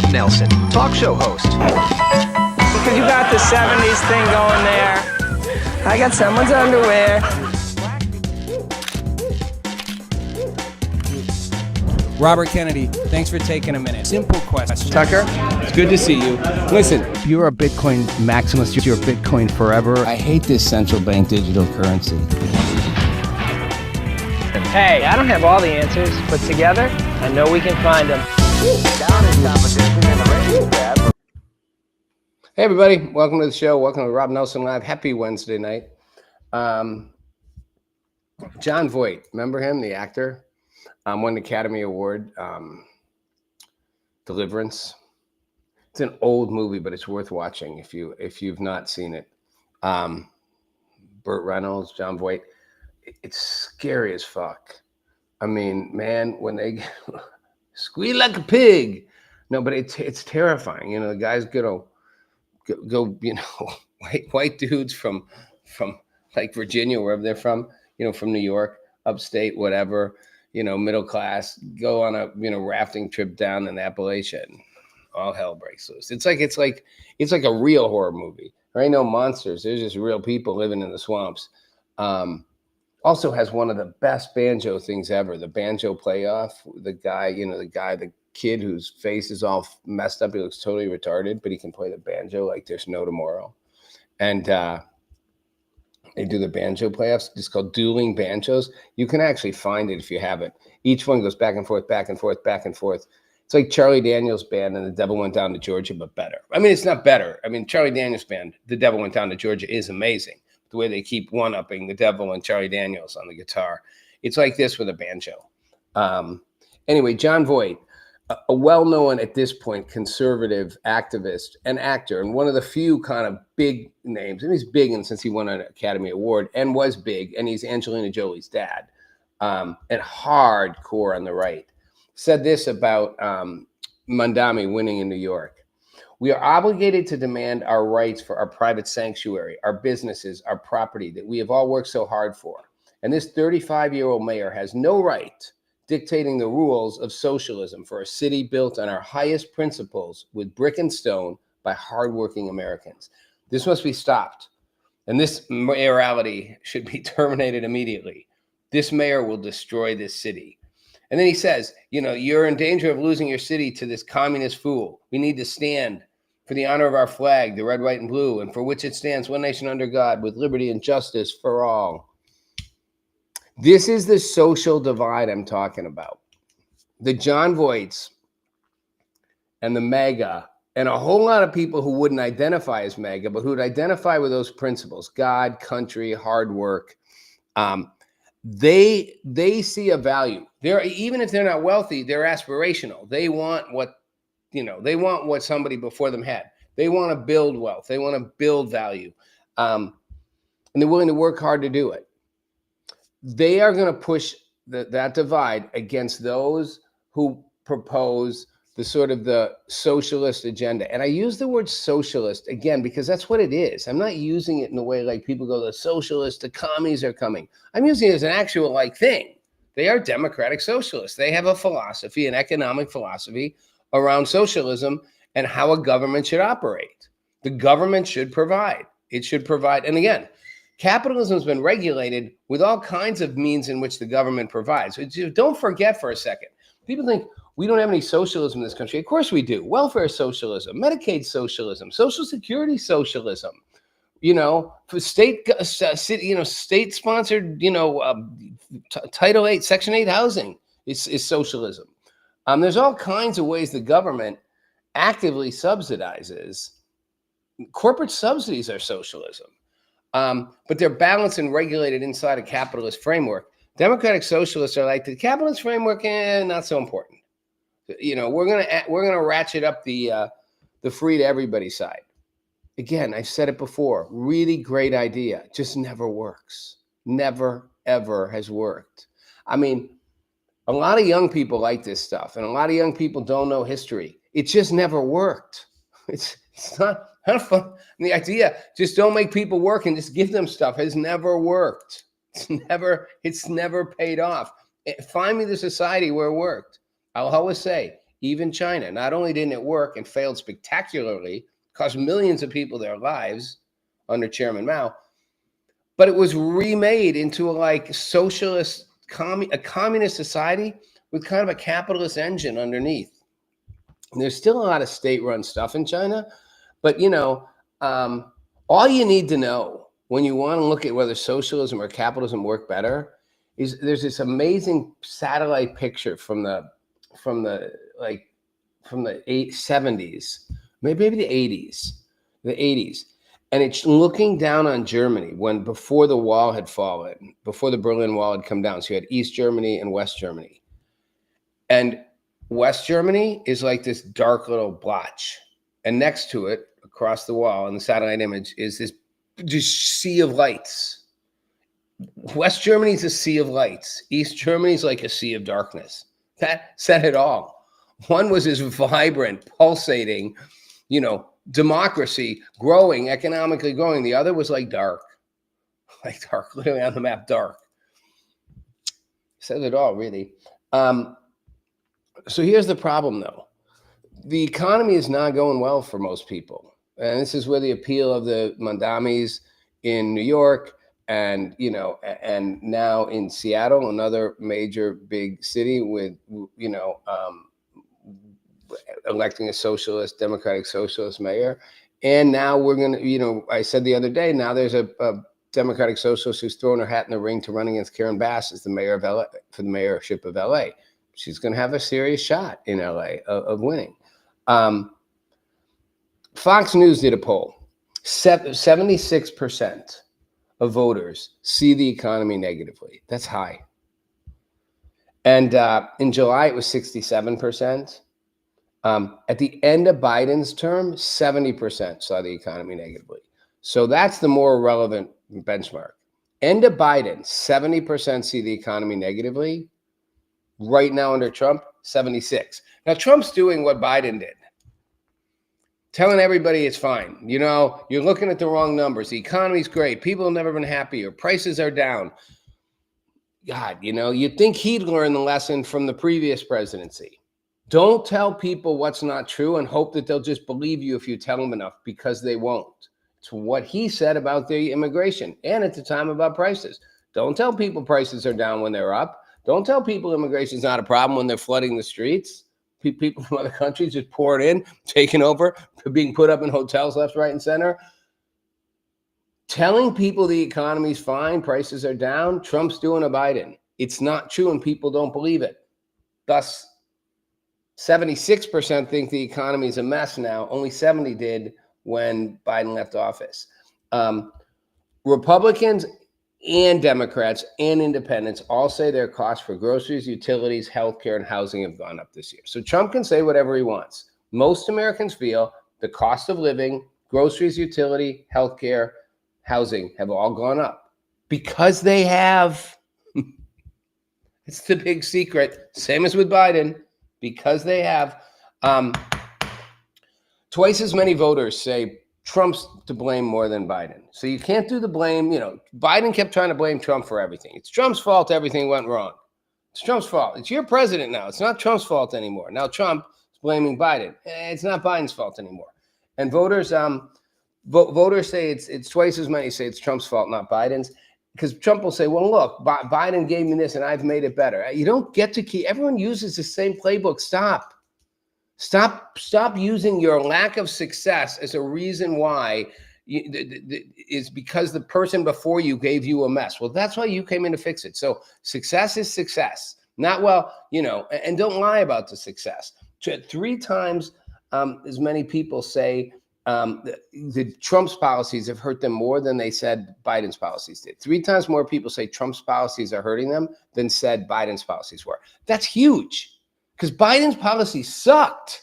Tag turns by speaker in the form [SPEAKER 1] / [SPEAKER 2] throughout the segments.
[SPEAKER 1] Rob Nelson, talk show host.
[SPEAKER 2] Because you got the 70s thing going there. I got someone's underwear.
[SPEAKER 3] Robert Kennedy, thanks for taking a minute. Simple question.
[SPEAKER 4] Tucker, it's good to see you. Listen,
[SPEAKER 5] you're a Bitcoin maximalist. You're Bitcoin forever.
[SPEAKER 3] I hate this central bank digital currency.
[SPEAKER 2] Hey, I don't have all the answers, but together, I know we can find them.
[SPEAKER 4] Hey everybody, welcome to the show. Welcome to Rob Nelson Live. Happy Wednesday night. John Voight, remember him, the actor? Won the Academy Award, Deliverance. It's an old movie, but it's worth watching if you've not seen it. Burt Reynolds, John Voight. It's scary as fuck. I mean, man, when they squeal like a pig. No, but it's terrifying. You know, the guys go, you know, white dudes from like Virginia, wherever they're from, you know, from New York, upstate, whatever, you know, middle class, go on a, you know, rafting trip down in Appalachian. All hell breaks loose. It's like a real horror movie. There ain't no monsters. There's just real people living in the swamps. Also has one of the best banjo things ever. The banjo playoff. The kid whose face is all messed up. He looks totally retarded, but he can play the banjo like there's no tomorrow. And they do the banjo playoffs. It's called Dueling Banjos. You can actually find it if you have it. Each one goes back and forth, back and forth, back and forth. It's like Charlie Daniels Band and The Devil Went Down to Georgia, but better. I mean, it's not better. I mean, Charlie Daniels Band, The Devil Went Down to Georgia is amazing. The way they keep one-upping the devil and Charlie Daniels on the guitar. It's like this with a banjo. Anyway, John Voight, a well-known at this point conservative activist and actor, and one of the few kind of big names, and he's big and since he won an Academy Award and was big, and he's Angelina Jolie's dad, and hardcore on the right, said this about Mondami winning in New York. We are obligated to demand our rights for our private sanctuary, our businesses, our property that we have all worked so hard for. And this 35-year-old mayor has no right dictating the rules of socialism for a city built on our highest principles with brick and stone by hardworking Americans. This must be stopped. And this mayoralty should be terminated immediately. This mayor will destroy this city. And then he says, you know, you're in danger of losing your city to this communist fool. We need to stand for the honor of our flag, the red, white, and blue, and for which it stands, one nation under God, with liberty and justice for all. This is the social divide I'm talking about. The John Voights and the MAGA, and a whole lot of people who wouldn't identify as MAGA, but who would identify with those principles, God, country, hard work. They see a value. Even if they're not wealthy, they're aspirational. They want what somebody before them had. They want to build wealth. They want to build value. And they're willing to work hard to do it. They are going to push that divide against those who propose the sort of the socialist agenda. And I use the word socialist again, because that's what it is. I'm not using it in a way like people go, the socialists, the commies are coming. I'm using it as an actual like thing. They are democratic socialists. They have a philosophy, an economic philosophy around socialism and how a government should operate. The government should provide. It should provide. And again, capitalism has been regulated with all kinds of means in which the government provides. So don't forget for a second. People think we don't have any socialism in this country. Of course we do. Welfare socialism, Medicaid socialism, Social Security socialism. You know, for state-sponsored, Title 8, Section 8 housing is socialism. There's all kinds of ways the government actively subsidizes. Corporate subsidies are socialism, but they're balanced and regulated inside a capitalist framework. Democratic socialists are like, the capitalist framework, not so important. You know, we're gonna ratchet up the free to everybody side. Again, I've said it before, really great idea, just never works. Never, ever has worked. I mean, a lot of young people like this stuff, and a lot of young people don't know history. It just never worked. It's not fun. The idea, just don't make people work and just give them stuff, has never worked. It's never paid off. Find me the society where it worked. I'll always say, even China. Not only didn't it work and failed spectacularly, cost millions of people their lives under Chairman Mao, but it was remade into a socialist, a communist society with kind of a capitalist engine underneath. And there's still a lot of state-run stuff in China, but all you need to know when you want to look at whether socialism or capitalism work better is there's this amazing satellite picture from the 70s, maybe the 80s. And it's looking down on Germany before the wall had fallen, before the Berlin Wall had come down. So you had East Germany and West Germany. And West Germany is like this dark little blotch. And next to it, across the wall in the satellite image, is this just sea of lights. West Germany's a sea of lights. East Germany's like a sea of darkness. That said it all. One was this vibrant, pulsating, democracy, growing, economically growing. The other was like dark, literally on the map, dark. Said it all, really. So here's the problem, though. The economy is not going well for most people. And this is where the appeal of the Mandamis in New York and now in Seattle, another major big city with, electing a socialist, democratic socialist mayor. And now we're going to, I said the other day, now there's a democratic socialist who's thrown her hat in the ring to run against Karen Bass as the mayor of LA, for the mayorship of LA. She's going to have a serious shot in LA of winning. Fox News did a poll. 76% of voters see the economy negatively. That's high. And in July, it was 67%. At the end of Biden's term, 70% saw the economy negatively. So that's the more relevant benchmark. End of Biden, 70% see the economy negatively. Right now under Trump, 76. Now Trump's doing what Biden did. Telling everybody it's fine. You're looking at the wrong numbers. The economy's great. People have never been happier. Prices are down. God, you'd think he'd learn the lesson from the previous presidency. Don't tell people what's not true and hope that they'll just believe you if you tell them enough, because they won't. It's what he said about the immigration and at the time about prices. Don't tell people prices are down when they're up. Don't tell people immigration is not a problem when they're flooding the streets. People from other countries just pouring in, taking over, being put up in hotels left, right, and center. Telling people the economy's fine, prices are down, Trump's doing a Biden. It's not true and people don't believe it. Thus, 76% think the economy is a mess now. Only 70 did when Biden left office. Republicans and Democrats and independents all say their costs for groceries, utilities, healthcare, and housing have gone up this year. So Trump can say whatever he wants. Most Americans feel the cost of living, groceries, utility, healthcare, housing have all gone up because they have. It's the big secret. Same as with Biden, because they have. Twice as many voters say Trump's to blame more than Biden. So you can't do the blame. Biden kept trying to blame Trump for everything. It's Trump's fault everything went wrong. It's Trump's fault. It's your president now. It's not Trump's fault anymore. Now Trump is blaming Biden. It's not Biden's fault anymore. And voters say it's twice as many say it's Trump's fault, not Biden's. Because Trump will say, well, look, Biden gave me this and I've made it better. You don't get to keep, everyone uses the same playbook. Stop using your lack of success as a reason why is because the person before you gave you a mess. Well, that's why you came in to fix it. So success is success. Not and don't lie about the success. 3 times as many people say the Trump's policies have hurt them more than they said Biden's policies did. 3 times more people say Trump's policies are hurting them than said Biden's policies were. That's huge. Because Biden's policy sucked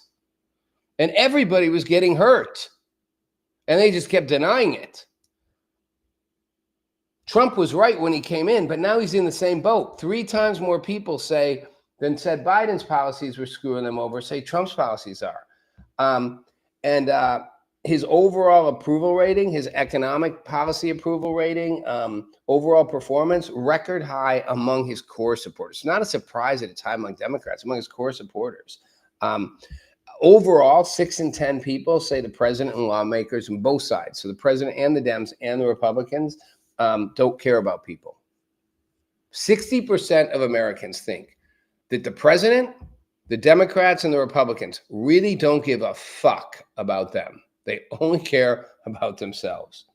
[SPEAKER 4] and everybody was getting hurt and they just kept denying it. Trump was right when he came in, but now he's in the same boat. 3 times more people say than said Biden's policies were screwing them over, say Trump's policies are. His overall approval rating, his economic policy approval rating, overall performance, record high among his core supporters. Not a surprise at a time like Democrats, among his core supporters. Overall, 6 in 10 people say the president and lawmakers on both sides, so the president and the Dems and the Republicans, don't care about people. 60% of Americans think that the president, the Democrats, and the Republicans really don't give a fuck about them. They only care about themselves.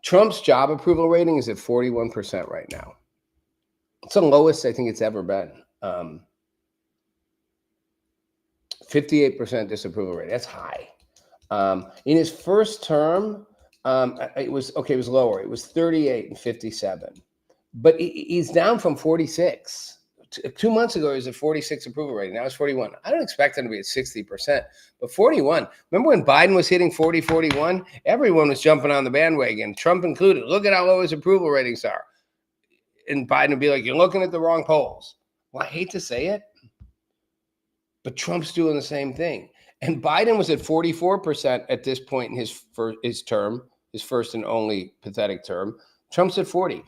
[SPEAKER 4] Trump's job approval rating is at 41% right now. It's the lowest I think it's ever been. 58% disapproval rate. That's high. In his first term, it was lower. It was 38 and 57. But he's down from 46. 2 months ago, he was at 46 approval rating. Now it's 41. I don't expect him to be at 60%, but 41. Remember when Biden was hitting 40, 41? Everyone was jumping on the bandwagon, Trump included. Look at how low his approval ratings are. And Biden would be like, you're looking at the wrong polls. Well, I hate to say it, but Trump's doing the same thing. And Biden was at 44% at this point in his term, his first and only pathetic term. Trump's at 40.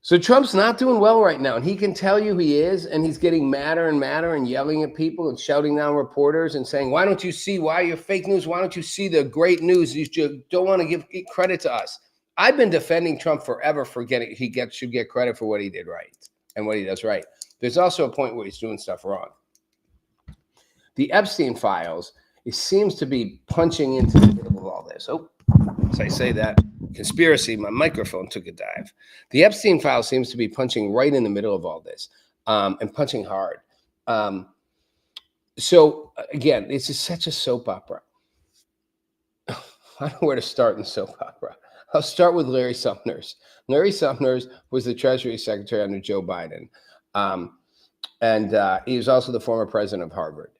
[SPEAKER 4] So Trump's not doing well right now, and he can tell you he is, and he's getting madder and madder and yelling at people and shouting down reporters and saying, why don't you see why you're fake news? Why don't you see the great news? You don't want to give credit to us. I've been defending Trump forever for should get credit for what he did right and what he does right. There's also a point where he's doing stuff wrong. The Epstein files, it seems to be punching into the middle of all this. Oh, as I say that, conspiracy, my microphone took a dive. The Epstein file seems to be punching right in the middle of all this, and punching hard. So again, this is such a soap opera. I don't know where to start in soap opera. I'll start with Larry Summers. Larry Summers was the Treasury Secretary under Joe Biden. And he was also the former president of Harvard.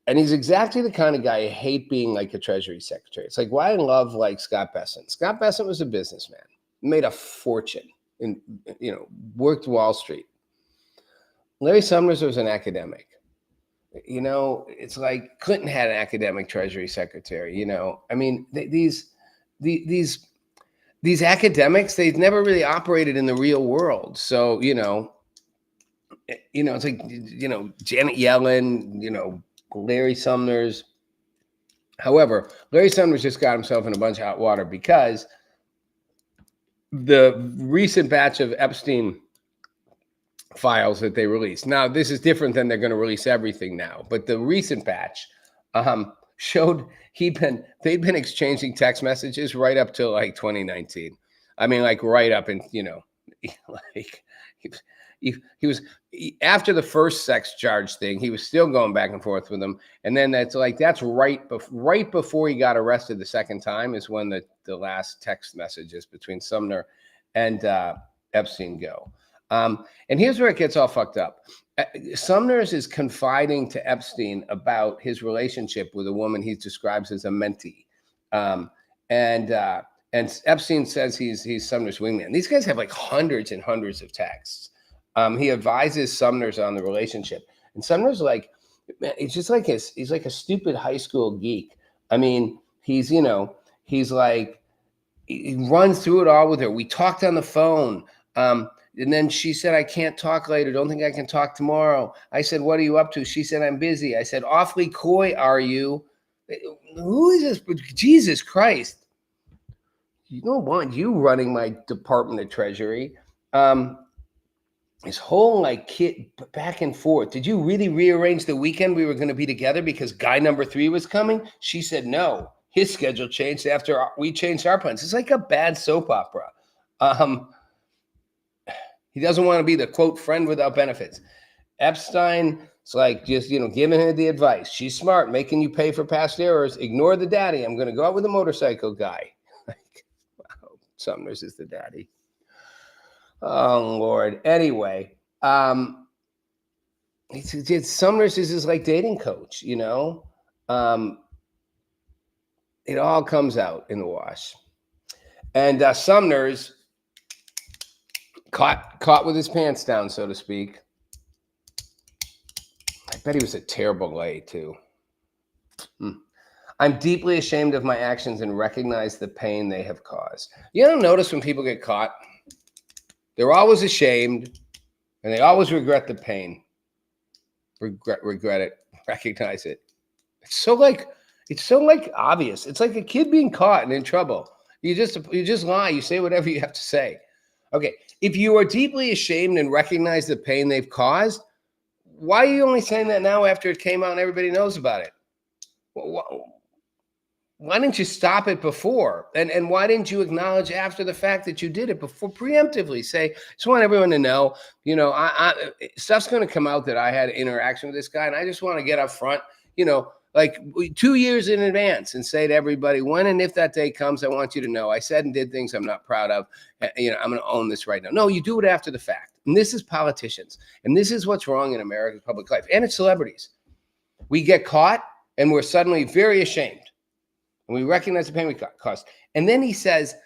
[SPEAKER 4] And he's exactly the kind of guy I hate being like a Treasury Secretary. It's like why I love like Scott Bessent. Scott Bessent was a businessman, made a fortune, and worked Wall Street. Larry Summers was an academic. It's like Clinton had an academic Treasury Secretary. I mean, these academics, they've never really operated in the real world. So it's like Janet Yellen, Larry Summers. However, Larry Summers just got himself in a bunch of hot water because the recent batch of Epstein files that they released. Now, this is different than they're going to release everything now, but the recent batch showed they'd been exchanging text messages right up to like 2019. I mean, like right up in, like he was after the first sex charge thing, he was still going back and forth with them. And then that's right before he got arrested the second time is when the last text messages between Sumner and Epstein go. And here's where it gets all fucked up. Sumner's is confiding to Epstein about his relationship with a woman he describes as a mentee. And Epstein says he's Sumner's wingman. These guys have like hundreds and hundreds of texts. He advises Sumner's on the relationship. And Sumner's like, man, it's just like he's like a stupid high school geek. I mean, he's like, he runs through it all with her. We talked on the phone. And then she said, I can't talk later. Don't think I can talk tomorrow. I said, what are you up to? She said, I'm busy. I said, awfully coy, are you? Who is this? Jesus Christ. You don't want you running my Department of Treasury. His whole like kid back and forth. Did you really rearrange the weekend we were going to be together because guy number 3 was coming? She said, no. His schedule changed after we changed our plans. It's like a bad soap opera. He doesn't want to be the, quote, friend without benefits. Epstein's like just, giving her the advice. She's smart, making you pay for past errors. Ignore the daddy. I'm going to go out with a motorcycle guy. Like, wow, Sumner's is the daddy. Oh, Lord. Anyway, Sumner's is his like dating coach, It all comes out in the wash. And Sumner's caught with his pants down, so to speak. I bet he was a terrible lay, too. I'm deeply ashamed of my actions and recognize the pain they have caused. You don't notice when people get caught? They're always ashamed, and they always regret the pain. regret it, recognize it. It's so like obvious. It's like a kid being caught and in trouble. You just lie. You say whatever you have to say. Okay. If you are deeply ashamed and recognize the pain they've caused, why are you only saying that now after it came out and everybody knows about it? Why didn't you stop it before? And why didn't you acknowledge after the fact that you did it before, preemptively say, just want everyone to know, stuff's going to come out that I had interaction with this guy. And I just want to get up front, like 2 years in advance and say to everybody, when and if that day comes, I want you to know I said and did things I'm not proud of. I'm going to own this right now. No, you do it after the fact. And this is politicians. And this is what's wrong in American public life. And it's celebrities. We get caught and we're suddenly very ashamed. And we recognize the pain we caused. And then he says,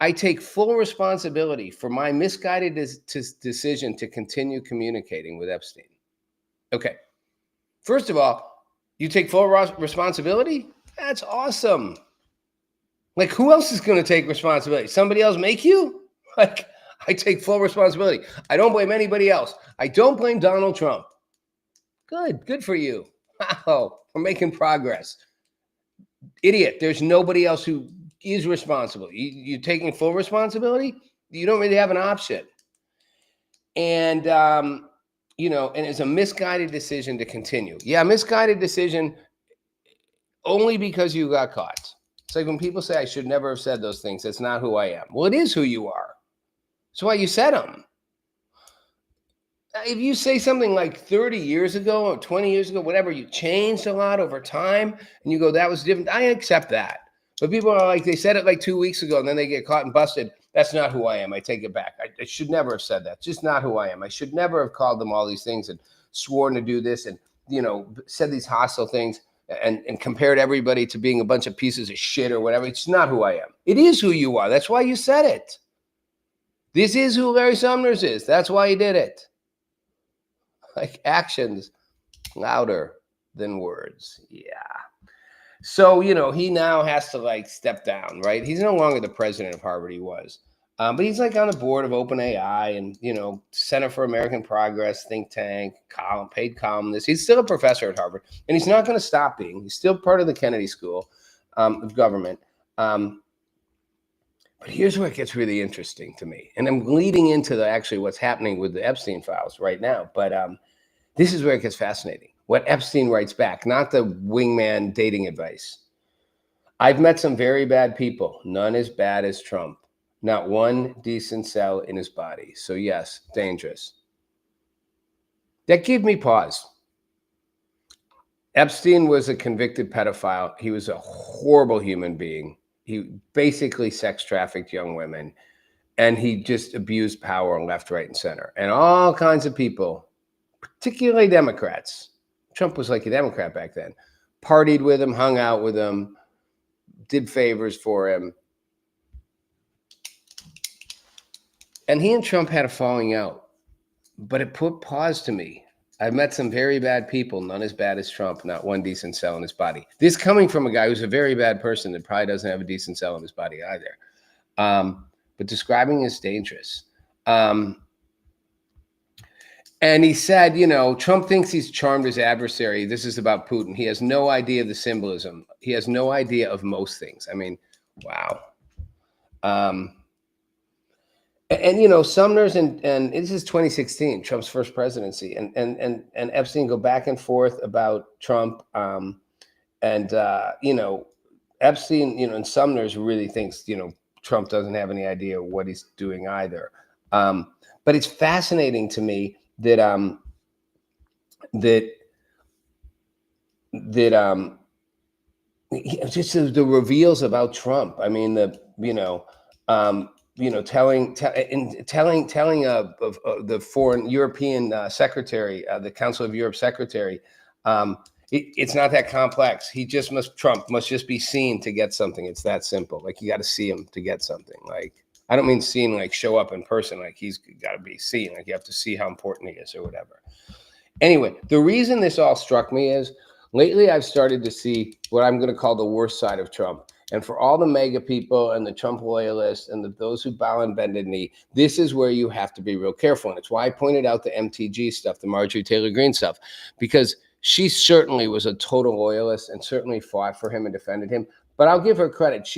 [SPEAKER 4] I take full responsibility for my misguided decision to continue communicating with Epstein. Okay. First of all, you take full responsibility? That's awesome. Like, who else is going to take responsibility? Somebody else make you? Like, I take full responsibility. I don't blame anybody else. I don't blame Donald Trump. Good for you. Wow, we're making progress. Idiot, there's nobody else who is responsible. You're taking full responsibility? You don't really have an option. And, and it's a misguided decision to continue. Yeah, misguided decision only because you got caught. It's like when people say, I should never have said those things. That's not who I am. Well, it is who you are. That's why you said them. If you say something like 30 years ago or 20 years ago, whatever, you changed a lot over time and you go, that was different. I accept that. But people are like, they said it like 2 weeks ago and then they get caught and busted. That's not who I am. I take it back. I should never have said that. Just not who I am. I should never have called them all these things and sworn to do this and, said these hostile things and compared everybody to being a bunch of pieces of shit or whatever. It's not who I am. It is who you are. That's why you said it. This is who Larry Sumner's is. That's why he did it. Like actions louder than words. Yeah. So, he now has to step down, right? He's no longer the president of Harvard. He was. But he's on the board of OpenAI and, Center for American Progress, think tank, paid columnist. He's still a professor at Harvard and he's not going to stop being. He's still part of the Kennedy School of Government. But here's where it gets really interesting to me. And I'm leading into actually what's happening with the Epstein files right now. But this is where it gets fascinating. What Epstein writes back, not the wingman dating advice. I've met some very bad people, none as bad as Trump. Not one decent cell in his body. So yes, dangerous. That gave me pause. Epstein was a convicted pedophile. He was a horrible human being. He basically sex trafficked young women and he just abused power left, right, and center. And all kinds of people, particularly Democrats. Trump was like a Democrat back then. Partied with him, hung out with him, did favors for him. And he and Trump had a falling out. But it put pause to me. I've met some very bad people, none as bad as Trump, not one decent cell in his body. This coming from a guy who's a very bad person that probably doesn't have a decent cell in his body either. But describing as dangerous. And he said, Trump thinks he's charmed his adversary. This is about Putin. He has no idea of the symbolism. He has no idea of most things. I mean, wow. And Sumner's and this is 2016, Trump's first presidency, and Epstein go back and forth about Trump, Epstein, and Sumner's really thinks Trump doesn't have any idea what he's doing either. But it's fascinating to me that just the reveals about Trump. I mean, telling the foreign European secretary, the Council of Europe secretary, it's not that complex. Trump must just be seen to get something. It's that simple. Like, you got to see him to get something. Like, I don't mean seen like show up in person. Like, he's got to be seen. Like, you have to see how important he is or whatever. Anyway, the reason this all struck me is lately I've started to see what I'm going to call the worst side of Trump. And for all the MAGA people and the Trump loyalists and those who bow and bend the knee, this is where you have to be real careful. And it's why I pointed out the MTG stuff, the Marjorie Taylor Greene stuff, because she certainly was a total loyalist and certainly fought for him and defended him. But I'll give her credit.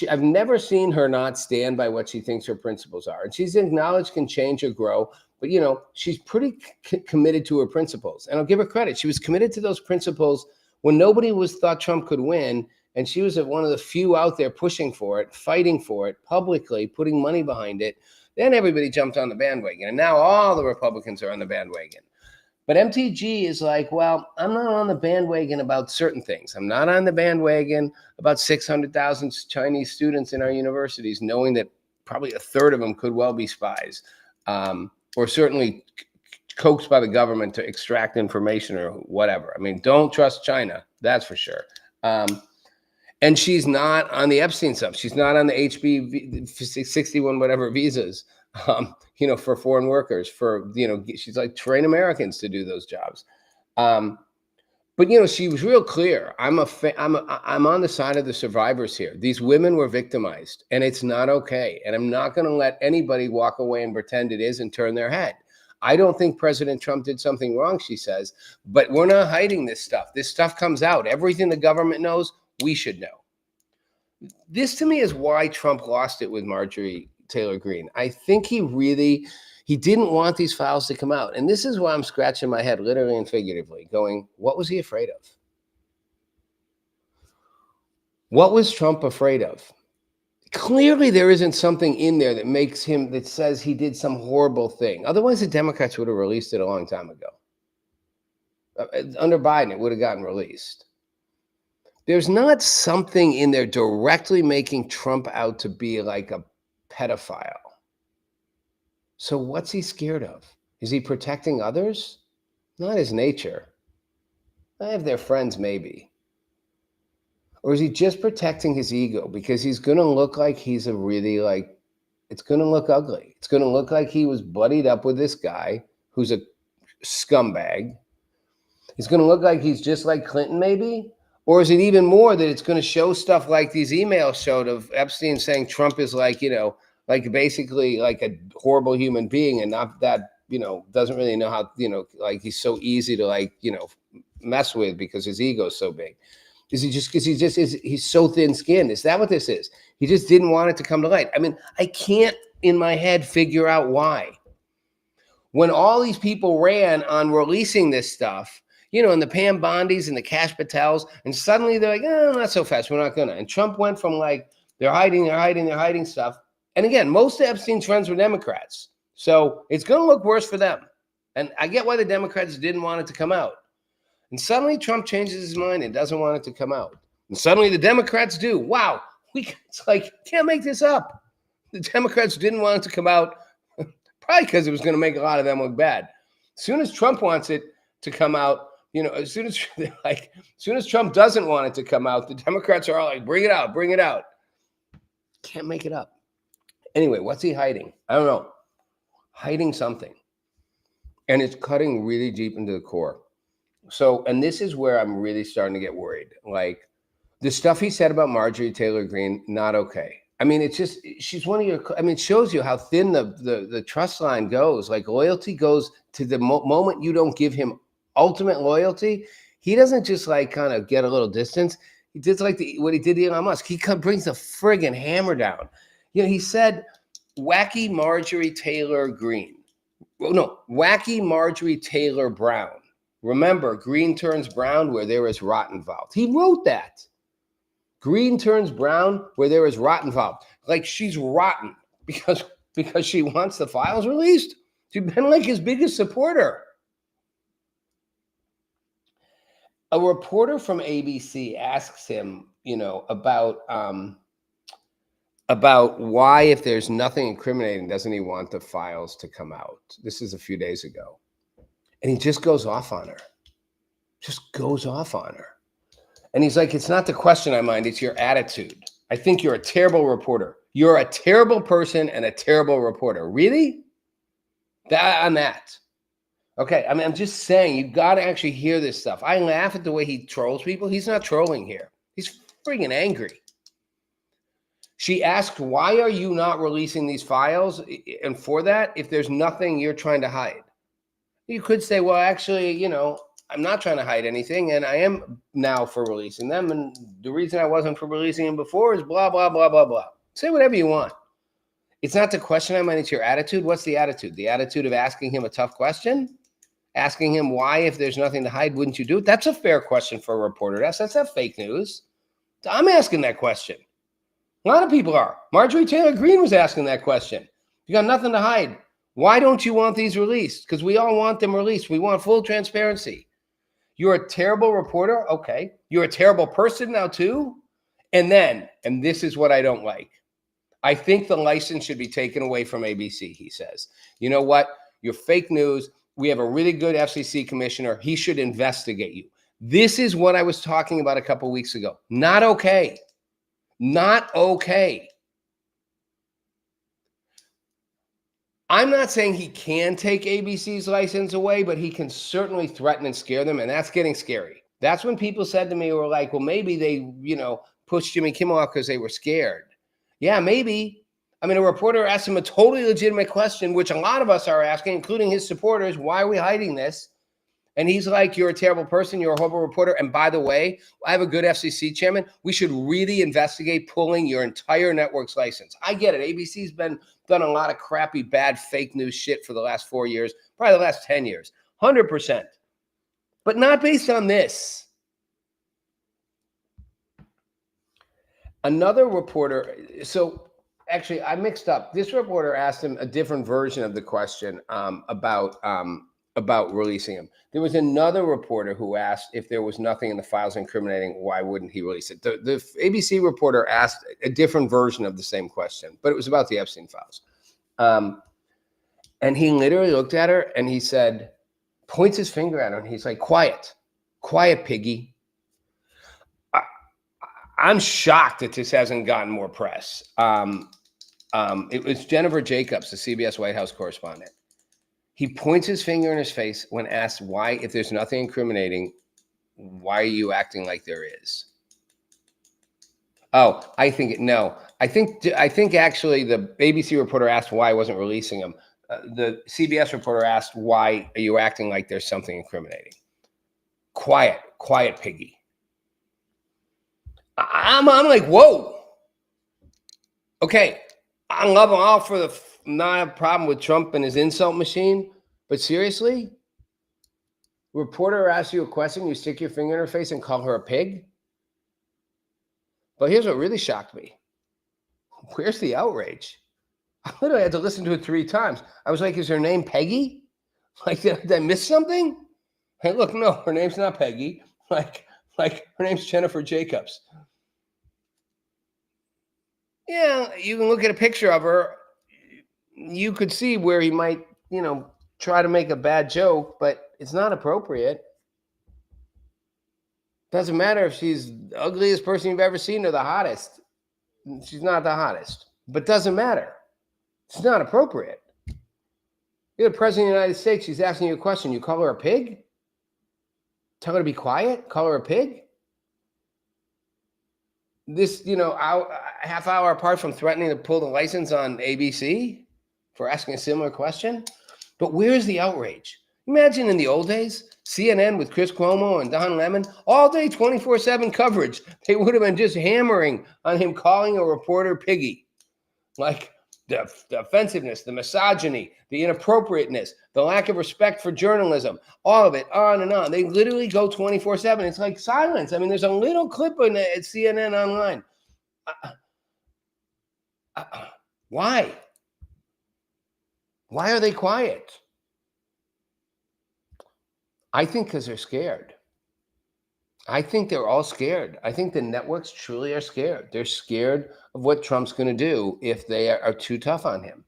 [SPEAKER 4] I've never seen her not stand by what she thinks her principles are. And she's acknowledged can change or grow, but she's pretty committed to her principles. And I'll give her credit. She was committed to those principles when nobody thought Trump could win. And she was one of the few out there pushing for it, fighting for it publicly, putting money behind it. Then everybody jumped on the bandwagon. And now all the Republicans are on the bandwagon. But MTG is like, well, I'm not on the bandwagon about certain things. I'm not on the bandwagon about 600,000 Chinese students in our universities, knowing that probably a third of them could well be spies, or certainly coaxed by the government to extract information or whatever. I mean, don't trust China, that's for sure. And she's not on the Epstein stuff. She's not on the HB 61 whatever visas. For foreign workers, she's like, train Americans to do those jobs. But she was real clear. I'm on the side of the survivors here. These women were victimized, and it's not okay. And I'm not going to let anybody walk away and pretend it is and turn their head. I don't think President Trump did something wrong, she says, but we're not hiding this stuff. This stuff comes out. Everything the government knows, we should know. This to me is why Trump lost it with Marjorie Taylor Greene. I think he didn't want these files to come out. And this is why I'm scratching my head, literally and figuratively, going, what was he afraid of? What was Trump afraid of? Clearly, there isn't something in there that says he did some horrible thing. Otherwise, the Democrats would have released it a long time ago. Under Biden, it would have gotten released. There's not something in there directly making Trump out to be like a pedophile. So what's he scared of? Is he protecting others? Not his nature. I have their friends, maybe. Or is he just protecting his ego? Because he's going to look like he's it's going to look ugly. It's going to look like he was buddied up with this guy who's a scumbag. It's going to look like he's just like Clinton, maybe. Or is it even more that it's going to show stuff like these emails showed of Epstein saying Trump is basically like a horrible human being and not that, doesn't really know how, he's so easy to mess with because his ego is so big. Is he just because he's so thin-skinned? Is that what this is? He just didn't want it to come to light. I mean, I can't in my head figure out why. When all these people ran on releasing this stuff, and the Pam Bondis and the Cash Patels, and suddenly they're like, not so fast, we're not gonna. And Trump went from they're hiding stuff. And again, most of Epstein's friends were Democrats. So it's gonna look worse for them. And I get why the Democrats didn't want it to come out. And suddenly Trump changes his mind and doesn't want it to come out. And suddenly the Democrats do. Wow, can't make this up. The Democrats didn't want it to come out, probably because it was gonna make a lot of them look bad. As soon as Trump wants it to come out, as soon as Trump doesn't want it to come out, the Democrats are all like, bring it out. Can't make it up. Anyway, what's he hiding? I don't know. Hiding something. And it's cutting really deep into the core. So, and this is where I'm really starting to get worried. The stuff he said about Marjorie Taylor Greene, not okay. I mean, it's just, she's one of your, it shows you how thin the trust line goes. Loyalty goes to the moment you don't give him ultimate loyalty. He doesn't just kind of get a little distance. He did what he did to Elon Musk. He brings the friggin' hammer down. He said, wacky Marjorie Taylor Greene. Well, no, wacky Marjorie Taylor Brown. Remember, green turns brown where there is rot involved. He wrote that. Green turns brown where there is rot involved. She's rotten because she wants the files released. She's been his biggest supporter. A reporter from ABC asks him, about why, if there's nothing incriminating, doesn't he want the files to come out? This is a few days ago. And he just goes off on her. And he's like, it's not the question I mind, it's your attitude. I think you're a terrible reporter. You're a terrible person and a terrible reporter. Really? On that. Okay, I'm just saying, you've got to actually hear this stuff. I laugh at the way he trolls people. He's not trolling here. He's friggin' angry. She asked, why are you not releasing these files? And for that, if there's nothing you're trying to hide, you could say, well, actually, you know, I'm not trying to hide anything, and I am now for releasing them. And the reason I wasn't for releasing them before is blah, blah, blah, blah, blah. Say whatever you want. It's not the question I'm on, it's your attitude. What's the attitude? The attitude of asking him a tough question? Asking him why, if there's nothing to hide, wouldn't you do it? That's a fair question for a reporter to ask. That's not fake news. I'm asking that question. A lot of people are. Marjorie Taylor Greene was asking that question. You got nothing to hide. Why don't you want these released? Because we all want them released. We want full transparency. You're a terrible reporter? Okay. You're a terrible person now too? And then, and this is what I don't like, I think the license should be taken away from ABC, he says. You know what? You're fake news. We have a really good FCC commissioner. He should investigate you. This is what I was talking about a couple of weeks ago. Not okay. Not okay. I'm not saying he can take ABC's license away, but he can certainly threaten and scare them, and that's getting scary. That's when people said to me, were like, well, maybe they, you know, pushed Jimmy Kimmel off because they were scared. Yeah, maybe. I mean, a reporter asked him a totally legitimate question, which a lot of us are asking, including his supporters. Why are we hiding this? And he's like, you're a terrible person. You're a horrible reporter. And by the way, I have a good FCC chairman. We should really investigate pulling your entire network's license. I get it. ABC's done a lot of crappy, bad, fake news shit for the last 4 years, probably the last 10 years, 100%. But not based on this. Another reporter, so actually I mixed up. This reporter asked him a different version of the question about releasing him. There was another reporter who asked if there was nothing in the files incriminating, why wouldn't he release it? The ABC reporter asked a different version of the same question, but it was about the Epstein files. And he literally looked at her and he said, points his finger at her and he's like, quiet, piggy. I'm shocked that this hasn't gotten more press. It was Jennifer Jacobs, the CBS White House correspondent. He points his finger in his face when asked why, if there's nothing incriminating, why are you acting like there is? Oh, I think actually the ABC reporter asked why I wasn't releasing him. The CBS reporter asked, why are you acting like there's something incriminating? Quiet, piggy. I'm like, whoa. Okay, I love them all for not a problem with Trump and his insult machine, but seriously, reporter asks you a question, you stick your finger in her face and call her a pig? But here's what really shocked me. Where's the outrage? I literally had to listen to it 3 times. I was like, is her name Peggy? Like, did I miss something? Hey, look, no, her name's not Peggy. Like her name's Jennifer Jacobs. Yeah, you can look at a picture of her. You could see where he might, you know, try to make a bad joke, but it's not appropriate. Doesn't matter if she's the ugliest person you've ever seen or the hottest. She's not the hottest, but doesn't matter. It's not appropriate. You're the president of the United States. She's asking you a question. You call her a pig? Tell her to be quiet? Call her a pig? This, you know, a half hour apart from threatening to pull the license on ABC for asking a similar question. But where's the outrage? Imagine in the old days, CNN with Chris Cuomo and Don Lemon, all day 24/7 coverage. They would have been just hammering on him calling a reporter piggy. Like the offensiveness, the misogyny, the inappropriateness, the lack of respect for journalism, all of it, on and on. They literally go 24/7. It's like silence. I mean, there's a little clip at CNN online. Why? Why are they quiet? I think because they're scared. I think they're all scared. I think the networks truly are scared. They're scared of what Trump's going to do if they are too tough on him.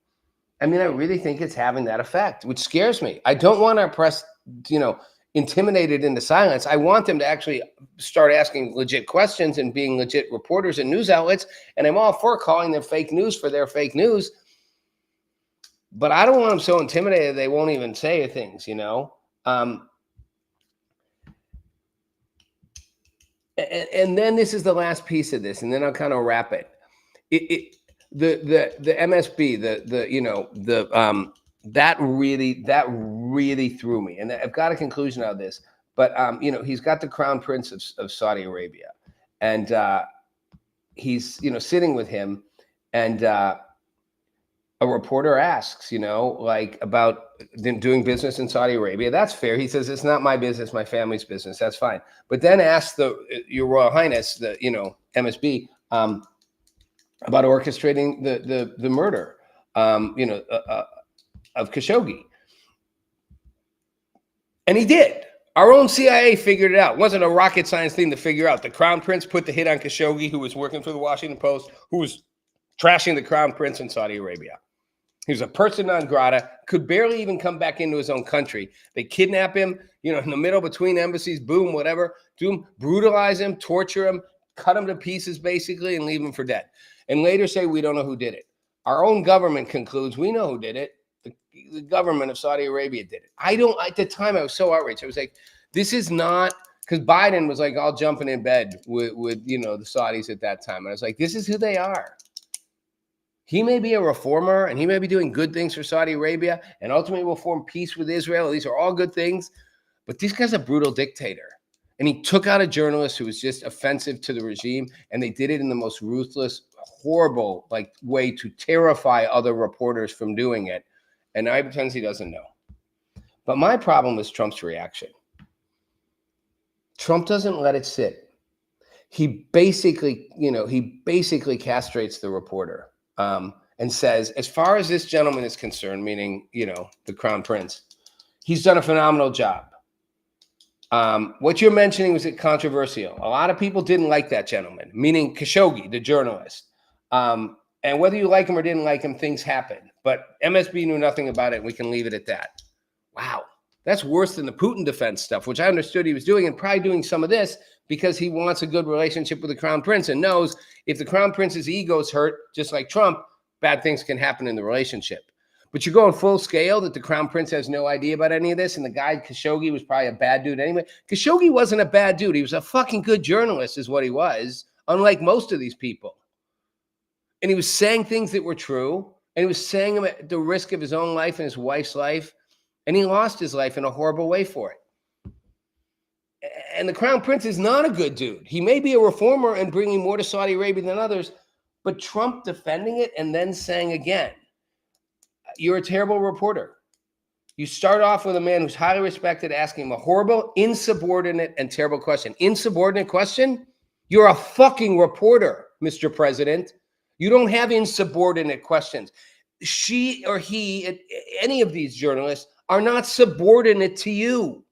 [SPEAKER 4] I mean, I really think it's having that effect, which scares me. I don't want our press, you know, intimidated into silence. I want them to actually start asking legit questions and being legit reporters and news outlets. And I'm all for calling them fake news for their fake news. But I don't want them so intimidated they won't even say things, you know. And then this is the last piece of this, and then I'll kind of wrap it. The MSB, that really threw me, and I've got a conclusion out of this. But he's got the Crown Prince of Saudi Arabia, and he's sitting with him, and a reporter asks, about doing business in Saudi Arabia. That's fair. He says, it's not my business, my family's business. That's fine. But then asks Your Royal Highness, the MSB, about orchestrating the murder, of Khashoggi. And he did. Our own CIA figured it out. It wasn't a rocket science thing to figure out. The Crown Prince put the hit on Khashoggi, who was working for the Washington Post, who was trashing the Crown Prince in Saudi Arabia. He was a person non grata, could barely even come back into his own country. They kidnap him, in the middle between embassies, boom, whatever, do him, brutalize him, torture him, cut him to pieces, basically, and leave him for dead. And later say, we don't know who did it. Our own government concludes we know who did it. The government of Saudi Arabia did it. At the time, I was so outraged. I was like, this is not, because Biden was like all jumping in bed with the Saudis at that time. And I was like, this is who they are. He may be a reformer, and he may be doing good things for Saudi Arabia, and ultimately will form peace with Israel. These are all good things. But this guy's a brutal dictator. And he took out a journalist who was just offensive to the regime, and they did it in the most ruthless, horrible way to terrify other reporters from doing it. And I pretend he doesn't know. But my problem is Trump's reaction. Trump doesn't let it sit. He basically castrates the reporter. And says, as far as this gentleman is concerned, meaning, the Crown Prince, he's done a phenomenal job. What you're mentioning was controversial. A lot of people didn't like that gentleman, meaning Khashoggi, the journalist. And whether you like him or didn't like him, things happen. But MSB knew nothing about it, and we can leave it at that. Wow. That's worse than the Putin defense stuff, which I understood he was doing, and probably doing some of this because he wants a good relationship with the Crown Prince and knows if the Crown Prince's ego is hurt, just like Trump, bad things can happen in the relationship. But you're going full scale that the Crown Prince has no idea about any of this, and the guy Khashoggi was probably a bad dude anyway. Khashoggi wasn't a bad dude. He was a fucking good journalist is what he was, unlike most of these people. And he was saying things that were true, and he was saying them at the risk of his own life and his wife's life, and he lost his life in a horrible way for it. And the Crown Prince is not a good dude. He may be a reformer and bringing more to Saudi Arabia than others, but Trump defending it and then saying again, you're a terrible reporter. You start off with a man who's highly respected asking him a horrible, insubordinate, and terrible question. Insubordinate question? You're a fucking reporter, Mr. President. You don't have insubordinate questions. She or he, any of these journalists, are not subordinate to you.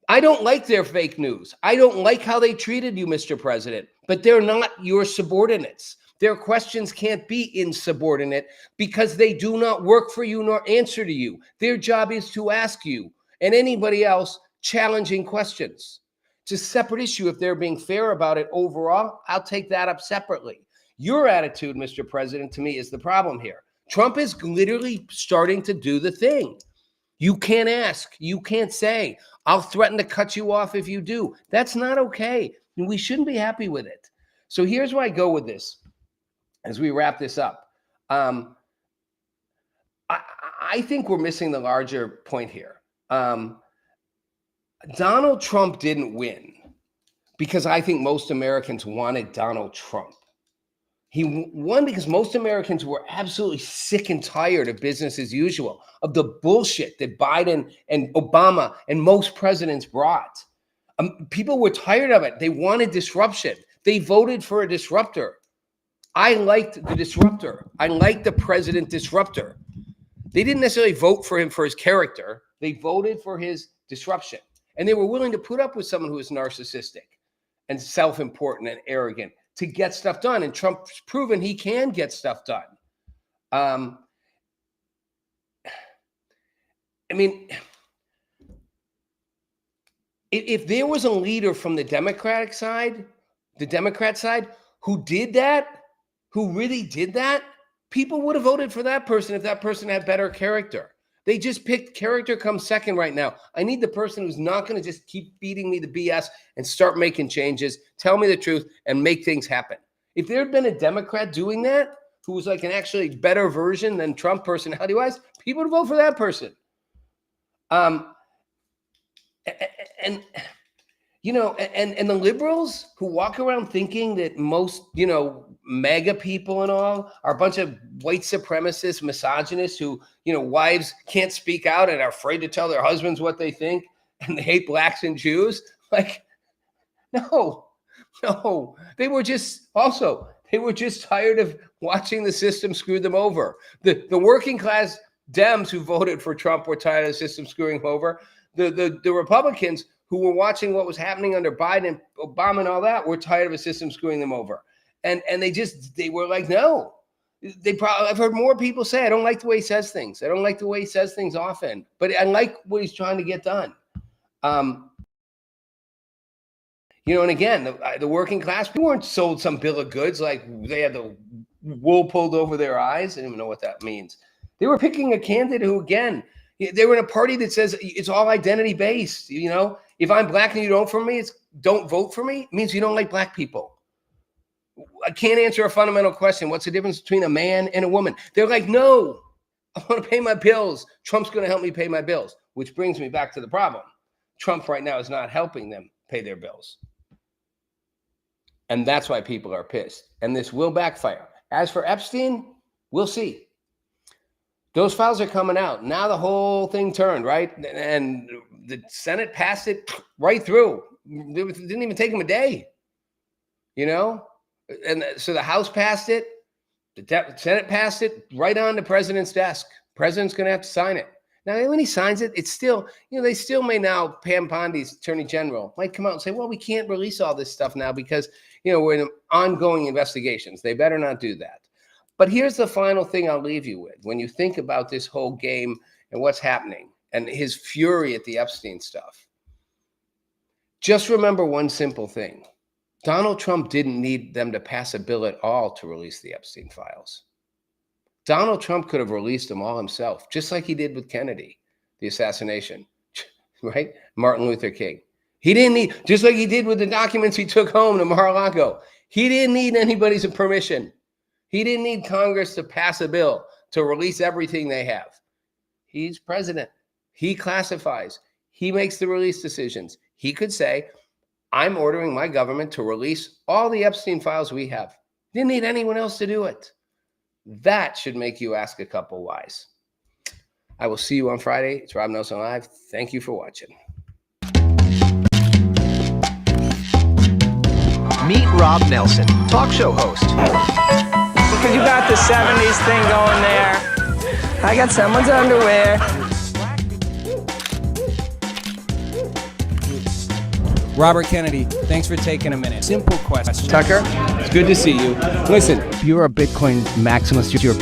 [SPEAKER 4] I don't like their fake news. I don't like how they treated you, Mr. President, but they're not your subordinates. Their questions can't be insubordinate because they do not work for you nor answer to you. Their job is to ask you and anybody else challenging questions. It's a separate issue. If they're being fair about it overall, I'll take that up separately. Your attitude, Mr. President, to me is the problem here. Trump is literally starting to do the thing. You can't ask. You can't say, I'll threaten to cut you off if you do. That's not okay. We shouldn't be happy with it. So here's where I go with this as we wrap this up. I think we're missing the larger point here. Donald Trump didn't win because I think most Americans wanted Donald Trump. He won because most Americans were absolutely sick and tired of business as usual, of the bullshit that Biden and Obama and most presidents brought. People were tired of it. They wanted disruption. They voted for a disruptor. I liked the disruptor. I liked the president disruptor. They didn't necessarily vote for him for his character. They voted for his disruption. And they were willing to put up with someone who was narcissistic and self-important and arrogant to get stuff done. And Trump's proven he can get stuff done. I mean, if there was a leader from the Democrat side, who did that, who really did that, people would have voted for that person if that person had better character. They just picked character comes second right now. I need the person who's not going to just keep feeding me the BS and start making changes, tell me the truth, and make things happen. If there had been a Democrat doing that, who was like an actually better version than Trump personality-wise, people would vote for that person. And the liberals who walk around thinking that most, MAGA people and all are a bunch of white supremacists, misogynists who, wives can't speak out and are afraid to tell their husbands what they think and they hate blacks and Jews. Like, no, they were just tired of watching the system screw them over. The working class Dems who voted for Trump were tired of the system screwing them over. The Republicans who were watching what was happening under Biden, Obama, and all that were tired of a system screwing them over. And they were like, no. I've heard more people say, I don't like the way he says things. I don't like the way he says things often, but I like what he's trying to get done. And again, the working class people weren't sold some bill of goods like they had the wool pulled over their eyes. I don't even know what that means. They were picking a candidate who, again, they were in a party that says it's all identity based. If I'm black and you don't don't vote for me, it means you don't like black people. I can't answer a fundamental question. What's the difference between a man and a woman? They're like, no, I want to pay my bills. Trump's going to help me pay my bills, which brings me back to the problem. Trump right now is not helping them pay their bills. And that's why people are pissed. And this will backfire. As for Epstein, we'll see. Those files are coming out. Now the whole thing turned, right? And the Senate passed it right through. It didn't even take them a day, And so the House passed it. The Senate passed it right on the president's desk. President's going to have to sign it. Now, when he signs it, it's still, they still may now, Pam Pondi's attorney general might come out and say, well, we can't release all this stuff now because, we're in ongoing investigations. They better not do that. But here's the final thing I'll leave you with. When you think about this whole game and what's happening and his fury at the Epstein stuff, just remember one simple thing. Donald Trump didn't need them to pass a bill at all to release the Epstein files. Donald Trump could have released them all himself, just like he did with Kennedy, the assassination, right? Martin Luther King. He didn't need, just like he did with the documents he took home to Mar-a-Lago. He didn't need anybody's permission. He didn't need Congress to pass a bill to release everything they have. He's president. He classifies. He makes the release decisions. He could say, I'm ordering my government to release all the Epstein files we have. Didn't need anyone else to do it. That should make you ask a couple whys. I will see you on Friday. It's Rob Nelson Live. Thank you for watching.
[SPEAKER 1] Meet Rob Nelson, talk show host.
[SPEAKER 2] Because you got the 70s thing going there. I got someone's underwear.
[SPEAKER 3] Robert Kennedy, thanks for taking a minute. Simple question.
[SPEAKER 4] Tucker, it's good to see you. Listen.
[SPEAKER 5] If you're a Bitcoin maximalist, you're a